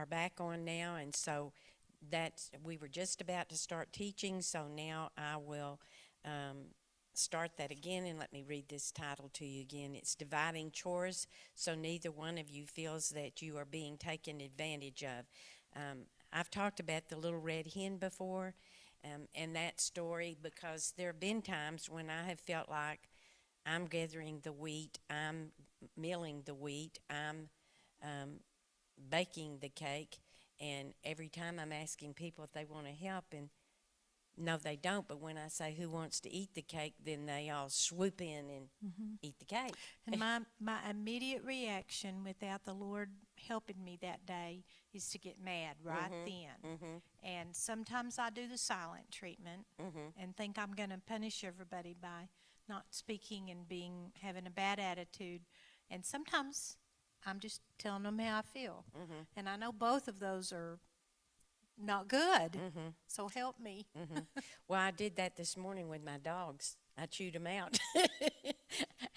back on now, and so we were just about to start teaching, so now I will start that again, and let me read this title to you again. It's Dividing Chores, so neither one of you feels that you are being taken advantage of. I've talked about the little red hen before, and that story, because there have been times when I have felt like I'm gathering the wheat, I'm milling the wheat, I'm baking the cake, and every time I'm asking people if they want to help, and no, they don't. But when I say who wants to eat the cake, then they all swoop in and eat the cake. And my immediate reaction, without the Lord helping me that day, is to get mad right then. And sometimes I do the silent treatment and think I'm going to punish everybody by not speaking and having a bad attitude. And sometimes I'm just telling them how I feel. And I know both of those are not good. So help me. Well, I did that this morning with my dogs. I chewed them out.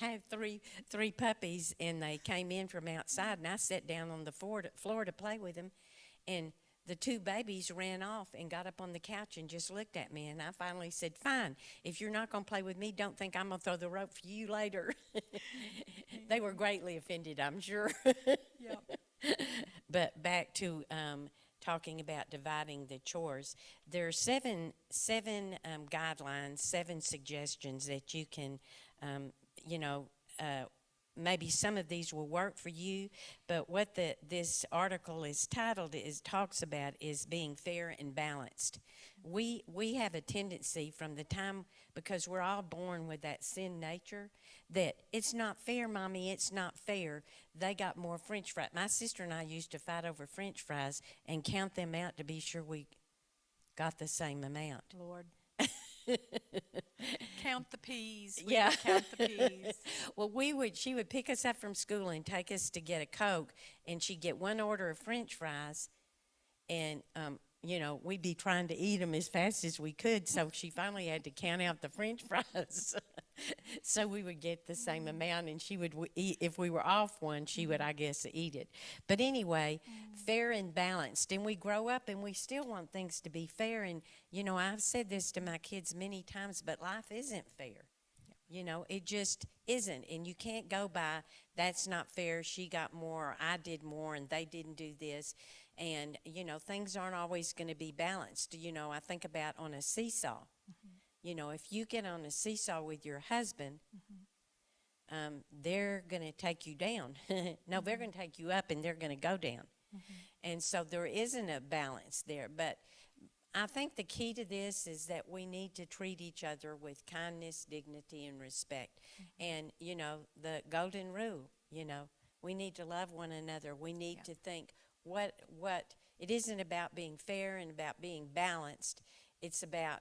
I have three puppies, and they came in from outside, and I sat down on the floor to play with them, and the two babies ran off and got up on the couch and just looked at me, and I finally said, fine, if you're not going to play with me, don't think I'm going to throw the rope for you later. They were greatly offended, I'm sure. Yep. But back to talking about dividing the chores, there are seven guidelines, 7 suggestions that you can, maybe some of these will work for you, but what this article is titled talks about is being fair and balanced. We have a tendency from the time, because we're all born with that sin nature, that it's not fair, Mommy, it's not fair. They got more French fries. My sister and I used to fight over French fries and count them out to be sure we got the same amount. Lord. Count the peas. Yeah. Count the peas. Well, she would pick us up from school and take us to get a Coke, and she'd get one order of French fries, and we'd be trying to eat them as fast as we could, so she finally had to count out the French fries. So we would get the same amount, and she would eat. If we were off one, she would, I guess, eat it. But anyway, fair and balanced. And we grow up, and we still want things to be fair. And, I've said this to my kids many times, but life isn't fair. It just isn't. And you can't go by, that's not fair, she got more, or I did more, and they didn't do this. And, things aren't always going to be balanced. I think about on a seesaw. If you get on a seesaw with your husband, they're going to take you down. No, they're going to take you up, and they're going to go down. And so there isn't a balance there. But I think the key to this is that we need to treat each other with kindness, dignity, and respect. And, the golden rule, we need to love one another. We need to think what it isn't about being fair and about being balanced. It's about,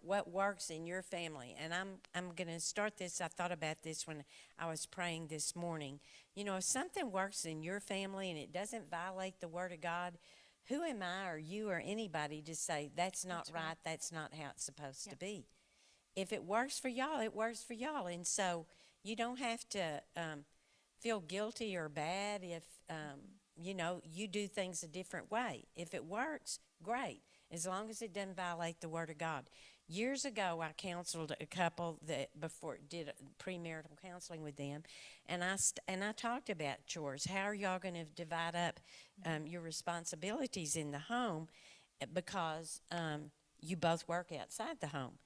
what works in your family. And I'm going to start this. I thought about this when I was praying this morning. If something works in your family and it doesn't violate the Word of God, who am I or you or anybody to say that's not right, that's not how it's supposed to be? If it works for y'all, it works for y'all. And so you don't have to feel guilty or bad if, you do things a different way. If it works, great, as long as it doesn't violate the Word of God. Years ago, I counseled a couple that did premarital counseling with them, and I talked about chores. How are y'all going to divide up your responsibilities in the home, because you both work outside the home?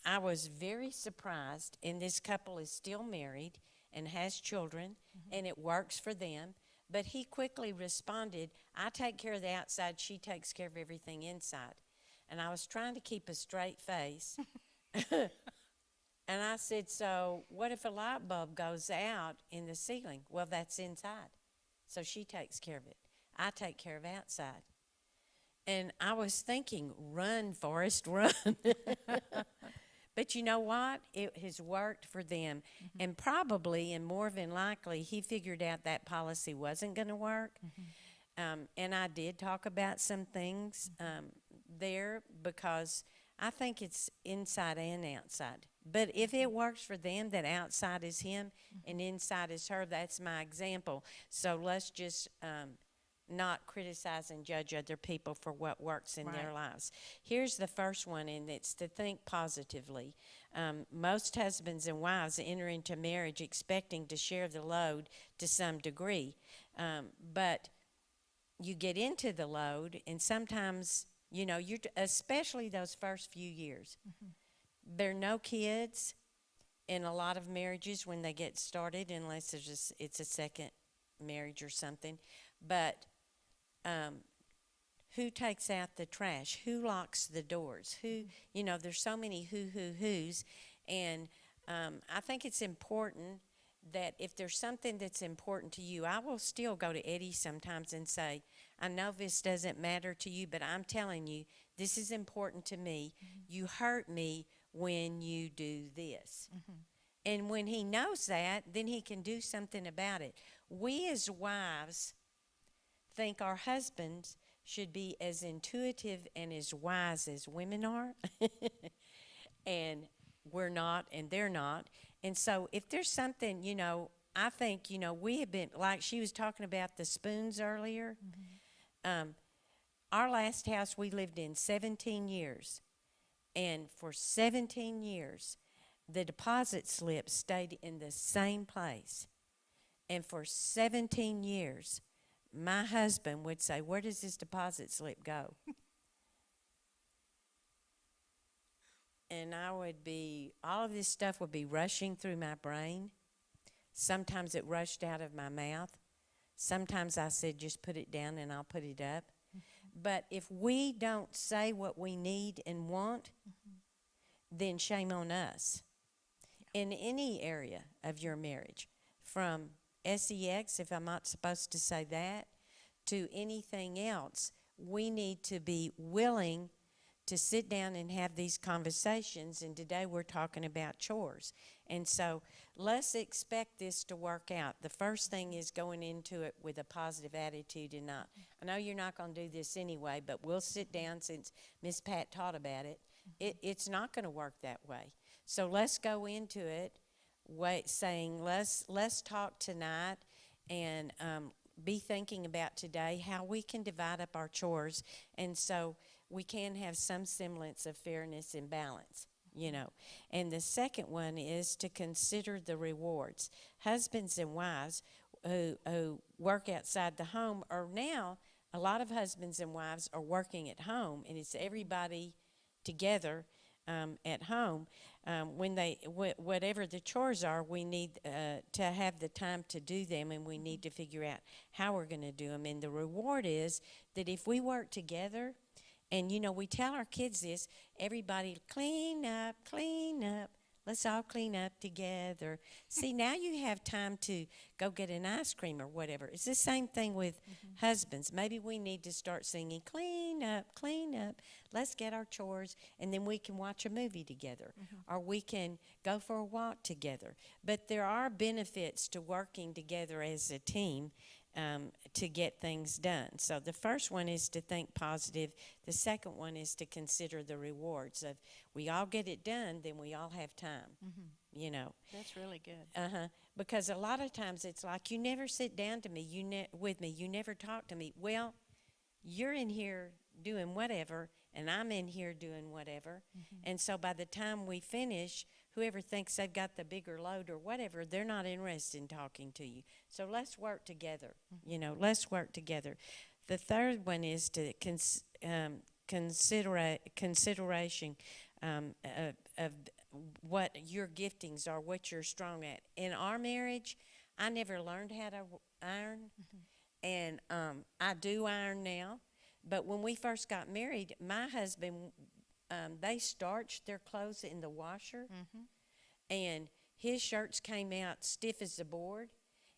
I was very surprised, and this couple is still married and has children, and it works for them. But he quickly responded, I take care of the outside, she takes care of everything inside. And I was trying to keep a straight face. And I said, so what if a light bulb goes out in the ceiling? Well, that's inside. So she takes care of it. I take care of outside. And I was thinking, run, Forrest, run. But you know what? It has worked for them. And probably, and more than likely, he figured out that policy wasn't going to work. And I did talk about some things there, because I think it's inside and outside. But if it works for them that outside is him and inside is her, that's my example. So let's just not criticize and judge other people for what works in their lives. Here's the first one, and it's to think positively. Most husbands and wives enter into marriage expecting to share the load to some degree, but you get into the load, and sometimes, you know, especially those first few years. There are no kids in a lot of marriages when they get started, unless it's a second marriage or something. But who takes out the trash? Who locks the doors? Who, you know, there's so many who's. And I think it's important that if there's something that's important to you, I will still go to Eddie sometimes and say, I know this doesn't matter to you, but I'm telling you, this is important to me. You hurt me when you do this. And when he knows that, then he can do something about it. We as wives think our husbands should be as intuitive and as wise as women are. And we're not, and they're not. And so if there's something, you know, I think, you know, we have been, like she was talking about the spoons earlier. Our last house we lived in 17 years. And for 17 years, the deposit slip stayed in the same place. And for 17 years, my husband would say, where does this deposit slip go? And all of this stuff would be rushing through my brain. Sometimes it rushed out of my mouth. Sometimes I said, just put it down and I'll put it up. But if we don't say what we need and want, then shame on us. In any area of your marriage, from sex, if I'm not supposed to say that, to anything else, we need to be willing to sit down and have these conversations. And today we're talking about chores. And so let's expect this to work out. The first thing is going into it with a positive attitude and not, I know you're not going to do this anyway, but we'll sit down since Miss Pat taught about it. It's not going to work that way. So let's go into it saying, let's talk tonight and be thinking about today how we can divide up our chores, and so we can have some semblance of fairness and balance, you know. And the second one is to consider the rewards. Husbands and wives who work outside the home are now, a lot of husbands and wives are working at home, and it's everybody together at home. Whatever the chores are, we need to have the time to do them, and we need to figure out how we're going to do them. And the reward is that if we work together, and, you know, we tell our kids this, everybody clean up, let's all clean up together. See, now you have time to go get an ice cream or whatever. It's the same thing with husbands. Maybe we need to start singing, clean up, let's get our chores, and then we can watch a movie together, or we can go for a walk together. But there are benefits to working together as a team to get things done. So the first one is to think positive. The second one is to consider the rewards of, we all get it done, then we all have time, you know. That's really good. Because a lot of times it's like, you never sit down to me, with me, you never talk to me. Well, you're in here doing whatever, and I'm in here doing whatever. And so by the time we finish, whoever thinks they've got the bigger load or whatever, they're not interested in talking to you. So let's work together. You know, let's work together. The third one is to consideration of what your giftings are, what you're strong at. In our marriage, I never learned how to iron, and I do iron now. But when we first got married, my husband, they starched their clothes in the washer, and his shirts came out stiff as a board,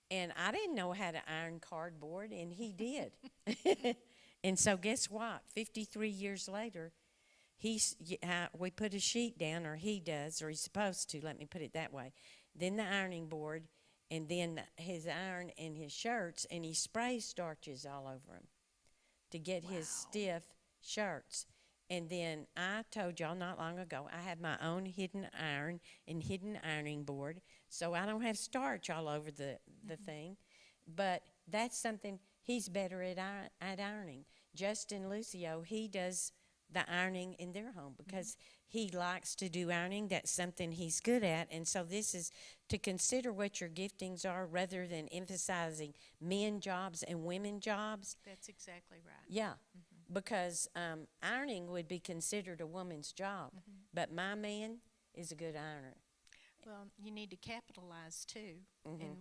and I didn't know how to iron cardboard, and he did. And so guess what? 53 years later, we put a sheet down, or he does, or he's supposed to, let me put it that way, then the ironing board, and then his iron and his shirts, and he sprays starches all over them to get his stiff shirts. And then I told y'all not long ago, I have my own hidden iron and hidden ironing board, so I don't have starch all over the thing. But that's something, he's better at ironing. Justin Lucio, he does the ironing in their home because he likes to do ironing. That's something he's good at. And so this is to consider what your giftings are rather than emphasizing men jobs and women jobs. That's exactly right. Yeah, because ironing would be considered a woman's job, but my man is a good ironer. Well, you need to capitalize too. And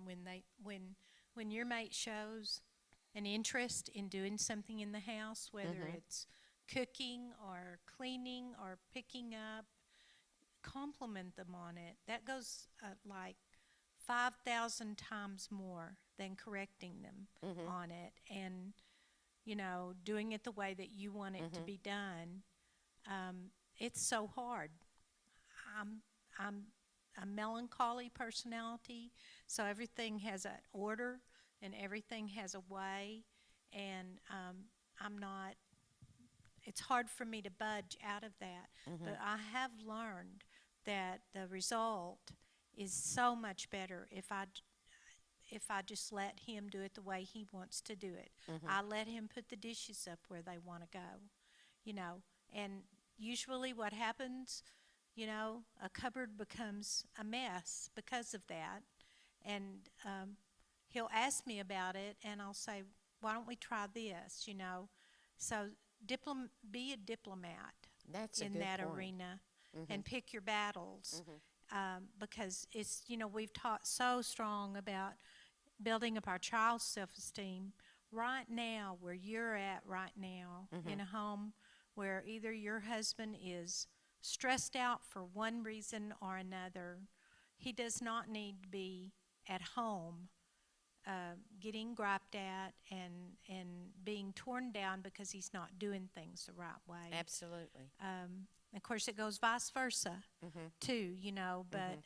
when your mate shows an interest in doing something in the house, whether it's cooking or cleaning or picking up, compliment them on it. That goes like 5,000 times more than correcting them on it, and doing it the way that you want it to be done. It's so hard. I'm a melancholy personality, so everything has an order and everything has a way, and I'm not. It's hard for me to budge out of that, but I have learned that the result is so much better if I just let him do it the way he wants to do it. I let him put the dishes up where they want to go, and usually what happens, a cupboard becomes a mess because of that, and he'll ask me about it, and I'll say, why don't we try this, So be a diplomat That's a in good that point. arena and pick your battles, because it's, we've taught so strong about building up our child's self-esteem. Right now, where you're at right now, in a home where either your husband is stressed out for one reason or another, he does not need to be at home getting griped at and being torn down because he's not doing things the right way. Absolutely. Of course, it goes vice versa too, but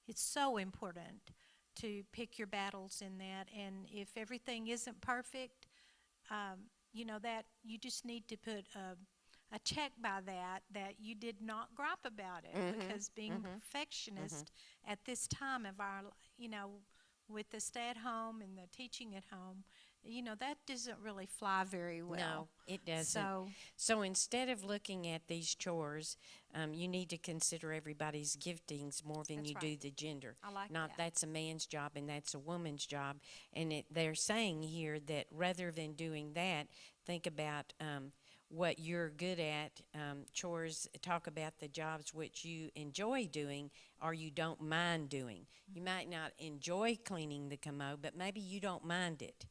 it's so important to pick your battles in that. And if everything isn't perfect, that you just need to put a check by that you did not gripe about it, because being perfectionist at this time of our, with the stay at home and the teaching at home, that doesn't really fly very well. No, it doesn't. So instead of looking at these chores, you need to consider everybody's giftings more than That's you do right. the gender. I like Not that. that's a man's job and that's a woman's job. And they're saying here that rather than doing that, think about what you're good at. Chores, talk about the jobs which you enjoy doing or you don't mind doing. You might not enjoy cleaning the commode, but maybe you don't mind it.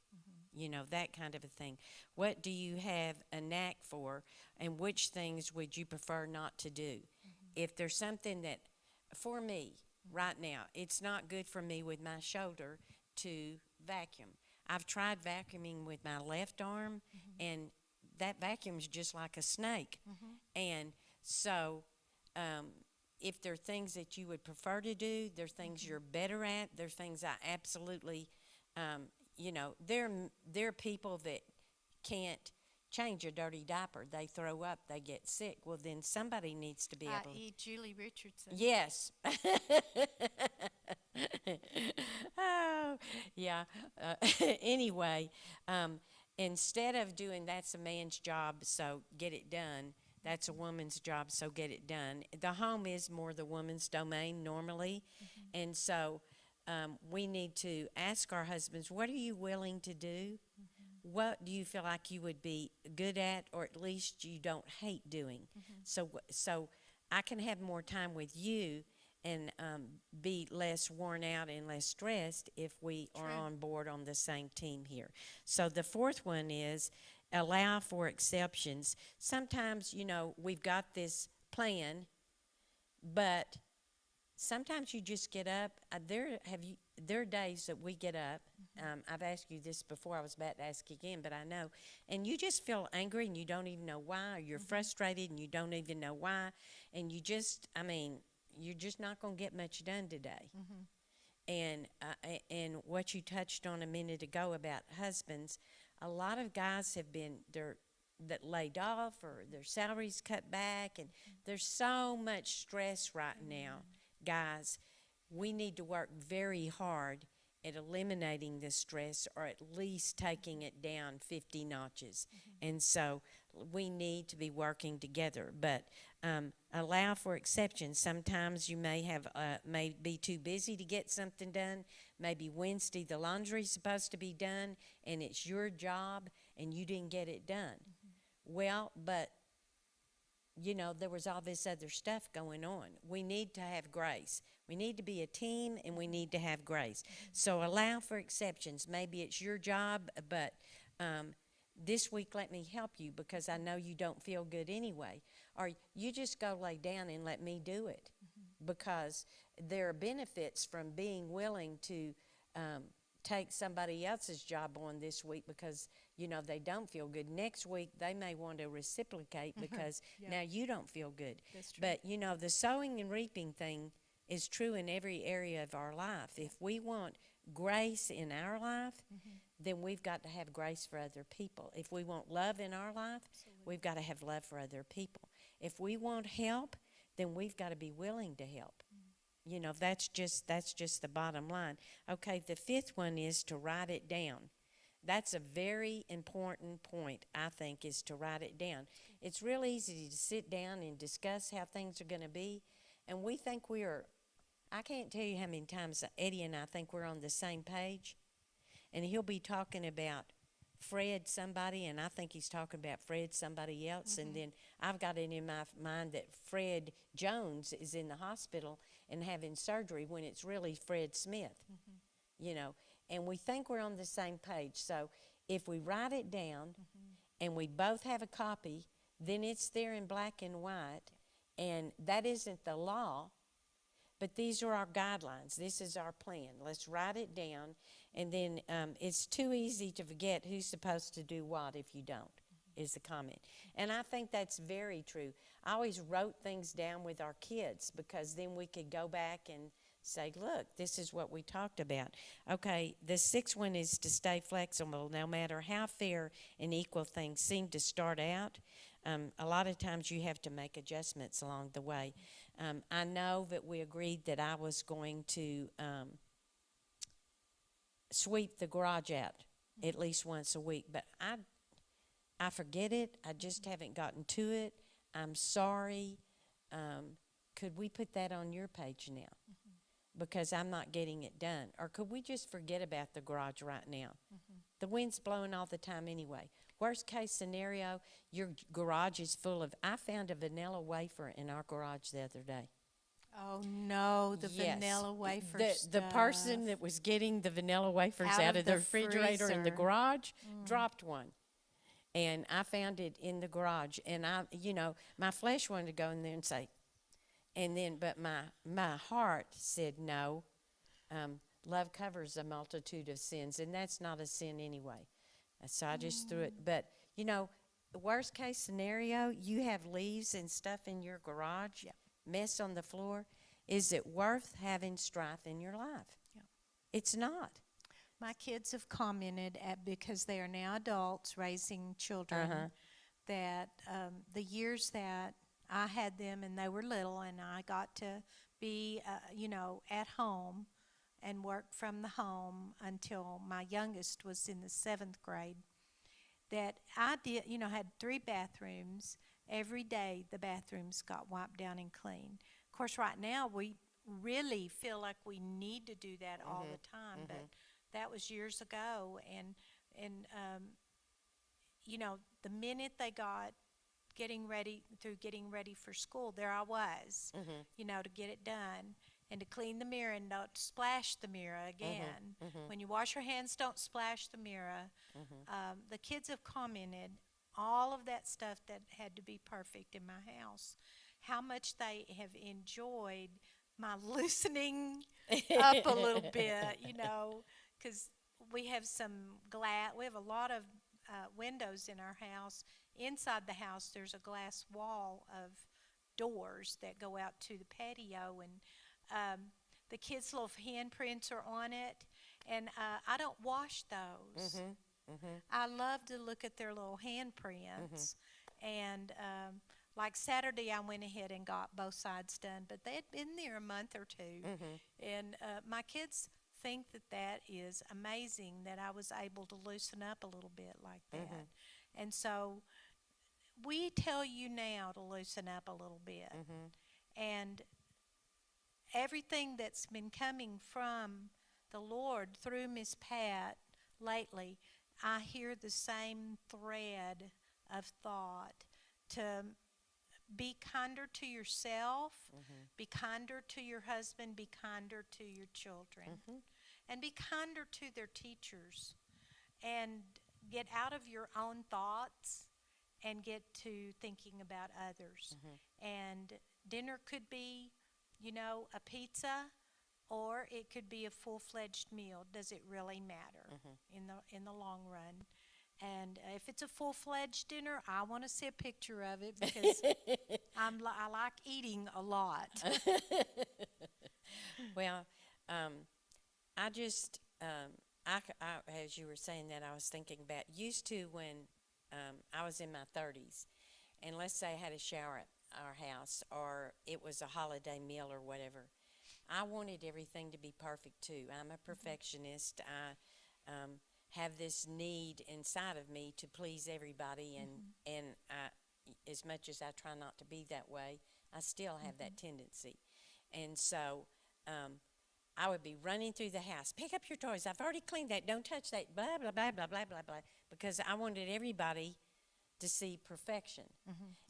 That kind of a thing. What do you have a knack for, and which things would you prefer not to do? If there's something that, for me, right now, it's not good for me with my shoulder to vacuum. I've tried vacuuming with my left arm, and that vacuum's just like a snake. And so if there are things that you would prefer to do, there are things you're better at, there are things I absolutely there are people that can't change a dirty diaper. They throw up, they get sick. Well, then somebody needs to be able to. I.e. Julie Richardson. Yes. Oh, yeah. Anyway, instead of doing that's a man's job, so get it done, that's a woman's job, so get it done. The home is more the woman's domain normally, and so we need to ask our husbands, what are you willing to do? What do you feel like you would be good at, or at least you don't hate doing? So I can have more time with you and be less worn out and less stressed if we are on board on the same team here. So the fourth one is allow for exceptions. Sometimes, we've got this plan, but sometimes you just get up. There are days that we get up. I've asked you this before. I was about to ask again, but I know. And you just feel angry and you don't even know why. Or you're frustrated and you don't even know why. And you're just not going to get much done today. And what you touched on a minute ago about husbands, a lot of guys have been that laid off or their salaries cut back, and there's so much stress right now. Guys, we need to work very hard at eliminating the stress, or at least taking it down 50 notches. And so we need to be working together, but allow for exceptions. Sometimes you may be too busy to get something done. Maybe Wednesday the laundry's supposed to be done and it's your job and you didn't get it done. Well, but there was all this other stuff going on. We need to have grace. We need to be a team, and we need to have grace. So allow for exceptions. Maybe it's your job, but this week let me help you because I know you don't feel good anyway. Or you just go lay down and let me do it, because there are benefits from being willing to take somebody else's job on this week because they don't feel good. Next week they may want to reciprocate because now you don't feel good. That's true. But the sowing and reaping thing is true in every area of our life. If we want grace in our life, then we've got to have grace for other people. If we want love in our life, we've got to have love for other people. If we want help, then we've got to be willing to help. That's just the bottom line. Okay, the fifth one is to write it down. That's a very important point, I think, is to write it down. It's real easy to sit down and discuss how things are going to be, and we think I can't tell you how many times Eddie and I think we're on the same page, and he'll be talking about Fred somebody, and I think he's talking about Fred somebody else, and then I've got it in my mind that Fred Jones is in the hospital and having surgery when it's really Fred Smith, and we think we're on the same page. So if we write it down and we both have a copy, then it's there in black and white, and that isn't the law, but these are our guidelines. This is our plan. Let's write it down, and then it's too easy to forget who's supposed to do what if you don't, is the comment. And I think that's very true. I always wrote things down with our kids because then we could go back and say, look, this is what we talked about. Okay, the sixth one is to stay flexible. No matter how fair and equal things seem to start out, a lot of times you have to make adjustments along the way. I know that we agreed that I was going to sweep the garage out at least once a week, but I forget it. I just haven't gotten to it. I'm sorry. Could we put that on your page now? Because I'm not getting it done. Or could we just forget about the garage right now? The wind's blowing all the time anyway. Worst case scenario, your garage is full of, I found a vanilla wafer in our garage the other day. Oh no, the Yes. vanilla wafer The person that was getting the vanilla wafers out of the refrigerator in the freezer. garage dropped one. And I found it in the garage. And my flesh wanted to go in there and say, but my heart said no. Love covers a multitude of sins, and that's not a sin anyway. So I just threw it. But, the worst case scenario, you have leaves and stuff in your garage, mess on the floor. Is it worth having strife in your life? Yeah. It's not. My kids have commented because they are now adults raising children, that the years that I had them and they were little and I got to be, at home and work from the home until my youngest was in the 7th grade, that I did, had 3 bathrooms. Every day the bathrooms got wiped down and cleaned. Of course, right now we really feel like we need to do that all the time, but that was years ago. And the minute they got getting ready for school, there I was, to get it done and to clean the mirror and not splash the mirror again. When you wash your hands, don't splash the mirror. The kids have commented all of that stuff that had to be perfect in my house, how much they have enjoyed my loosening up a little bit, because we have we have a lot of windows in our house. Inside the house, there's a glass wall of doors that go out to the patio, and the kids' little handprints are on it, and I don't wash those. I love to look at their little handprints, and like Saturday, I went ahead and got both sides done, but they had been there a month or two, and my kids think that that is amazing that I was able to loosen up a little bit like that. And so we tell you now to loosen up a little bit. And everything that's been coming from the Lord through Miss Pat lately, I hear the same thread of thought to be kinder to yourself, be kinder to your husband, be kinder to your children, and be kinder to their teachers, and get out of your own thoughts and get to thinking about others. And dinner could be, a pizza, or it could be a full-fledged meal. Does it really matter in the long run? And if it's a full-fledged dinner, I want to see a picture of it because I like eating a lot. Well, I just, as you were saying that, I was thinking about used to when I was in my 30s, and let's say I had a shower at our house or it was a holiday meal or whatever. I wanted everything to be perfect too. I'm a perfectionist. I have this need inside of me to please everybody, and as much as I try not to be that way, I still have that tendency. And so I would be running through the house, pick up your toys, I've already cleaned that, don't touch that, blah, blah, blah, blah, blah, blah, blah, because I wanted everybody to see perfection.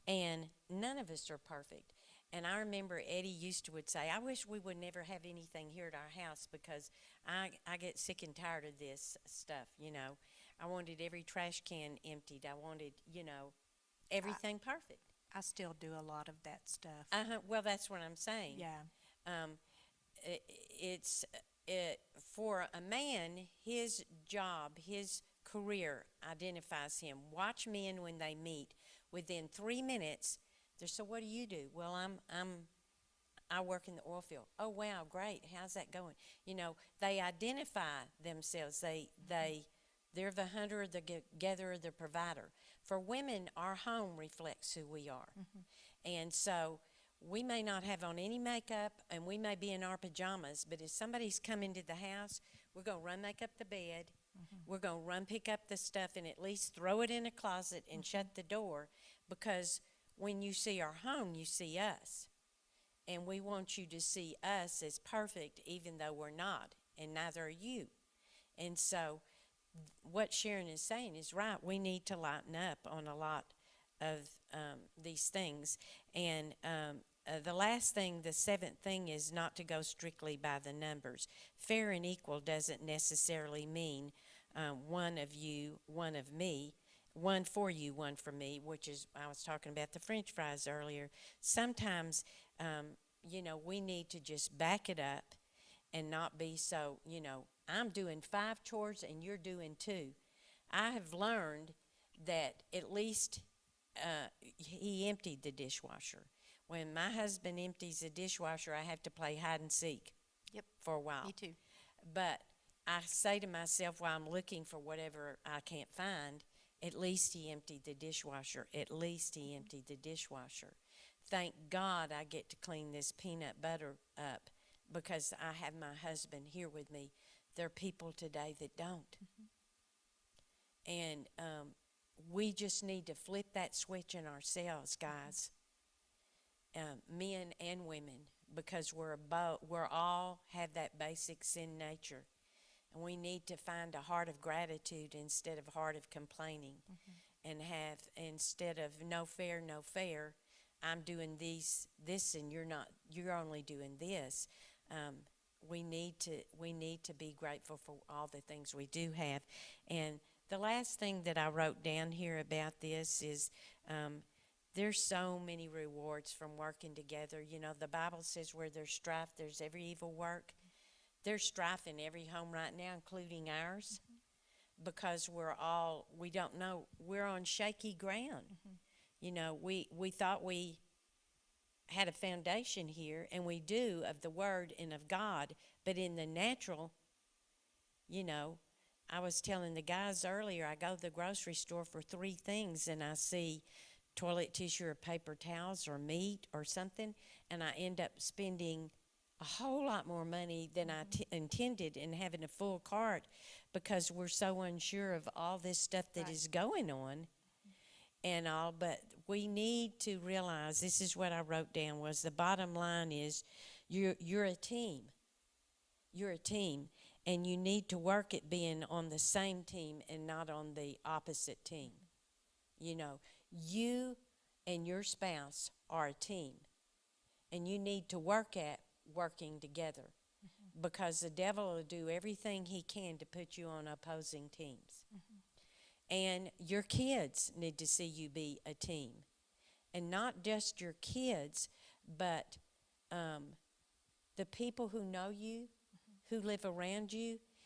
And none of us are perfect. And I remember Eddie would say, I wish we would never have anything here at our house because I get sick and tired of this stuff, I wanted every trash can emptied. I wanted, everything perfect. I still do a lot of that stuff. Well, that's what I'm saying. Yeah. It's for a man, his job, his career identifies him. Watch men when they meet. Within 3 minutes, they're, so what do you do? Well, I work in the oil field. Oh, wow, great. How's that going? They identify themselves. They're the hunter, the gatherer, the provider. For women, our home reflects who we are. And so we may not have on any makeup and we may be in our pajamas, but if somebody's come into the house, we're going to run make up the bed. We're going to run pick up the stuff and at least throw it in a closet and shut the door, because when you see our home, you see us. And we want you to see us as perfect, even though we're not, and neither are you. And so what Sharon is saying is right. We need to lighten up on a lot of these things. And the last thing, the seventh thing, is not to go strictly by the numbers. Fair and equal doesn't necessarily mean one of you, one of me, one for you, one for me, which is, I was talking about the French fries earlier. Sometimes, we need to just back it up and not be so, I'm doing 5 chores and you're doing 2. I have learned that at least he emptied the dishwasher. When my husband empties the dishwasher, I have to play hide and seek. Yep. For a while. Me too. But I say to myself while I'm looking for whatever I can't find, at least he emptied the dishwasher. At least he emptied the dishwasher. Thank God I get to clean this peanut butter up because I have my husband here with me. There are people today that don't. And we just need to flip that switch in ourselves, guys, men and women, because we're all have that basic sin nature. And we need to find a heart of gratitude instead of a heart of complaining. And have, instead of no fair, I'm doing this and you're only doing this. We need to be grateful for all the things we do have. And the last thing that I wrote down here about this is there's so many rewards from working together. The Bible says where there's strife, there's every evil work. There's strife in every home right now, including ours, because we don't know, we're on shaky ground. We thought we had a foundation here, and we do, of the Word and of God, but in the natural, I was telling the guys earlier, I go to the grocery store for 3 things, and I see toilet tissue or paper towels or meat or something, and I end up spending a whole lot more money than I intended and having a full cart because we're so unsure of all this stuff that Right. is going on and all. But we need to realize, this is what I wrote down, was the bottom line is you're a team. You're a team, and you need to work at being on the same team and not on the opposite team. You know, you and your spouse are a team, and you need to work at working together because the devil will do everything he can to put you on opposing teams. And your kids need to see you be a team, and not just your kids, but the people who know you, who live around you,